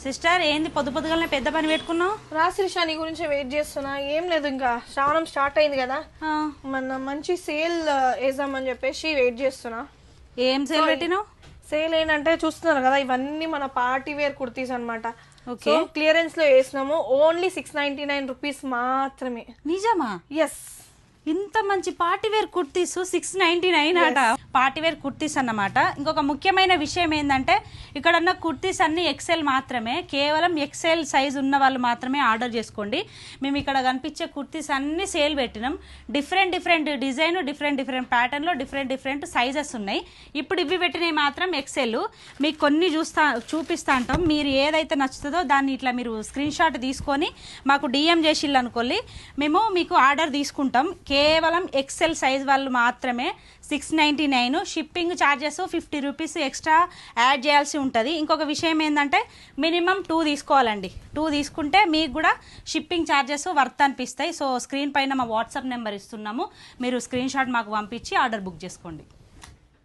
Sister ఏంది పొద్దు పొద్దుగానే పెద్ద పని పెట్టుకున్నావు? రాశ్రీషా నీ గురించి వెయిట్ చేస్తున్నా. ఏం లేదు, ఇంకా శ్రావణం స్టార్ట్ అయింది కదా, మన మంచి సేల్ వేద్దామని చెప్పేసి వెయిట్ చేస్తున్నా. ఏం సేల్ పెట్టినావు? సేల్ ఏంటంటే చూస్తున్నారు కదా, ఇవన్నీ మన పార్టీ వేర్ కుర్తీస్ అనమాట. క్లియరెన్స్ లో వేసినాము. ఓన్లీ 699 రూపీస్ మాత్రమే. నిజమా? ఎస్, ఇంత మంచి పార్టీ వేర్ కుర్తీస్ 699 అట. పార్టీ వేర్ కుర్తీస్ అన్నమాట. ఇంకొక ముఖ్యమైన విషయం ఏంటంటే ఇక్కడ ఉన్న కుర్తీస్ అన్ని ఎక్సెల్ మాత్రమే, కేవలం ఎక్సెల్ సైజ్ ఉన్న వాళ్ళు మాత్రమే ఆర్డర్ చేసుకోండి. మేము ఇక్కడ కనిపించే కుర్తీస్ అన్ని సేల్ పెట్టినాం. Different different design, different different ప్యాటర్న్లో డిఫరెంట్ డిఫరెంట్ సైజెస్ ఉన్నాయి. ఇప్పుడు ఇవి పెట్టినవి మాత్రం ఎక్సెల్. మీకు కొన్ని చూపిస్తా అంటాం. మీరు ఏదైతే నచ్చుతుందో దాన్ని ఇట్లా మీరు స్క్రీన్ షాట్ తీసుకొని మాకు డిఎం చేసిల్లు అనుకోండి, మేము మీకు ఆర్డర్ తీసుకుంటాం. కేవలం ఎక్సెల్ సైజ్ వాళ్ళు మాత్రమే 699. Shipping charges 50 rupees extra add చేయాల్సి ఉంటుంది. ఇంకొక విషయం ఏంటంటే మినిమం 2 తీసుకోవాలండి. 2 తీసుకుంటే మీకు కూడా షిప్పింగ్ ఛార్జెస్ వర్త్ అనిపిస్తాయి. సో స్క్రీన్ పైన మా వాట్సాప్ నెంబర్ ఇస్తున్నాము, మీరు స్క్రీన్ షాట్ మాకు పంపించి ఆర్డర్ బుక్ చేసుకోండి.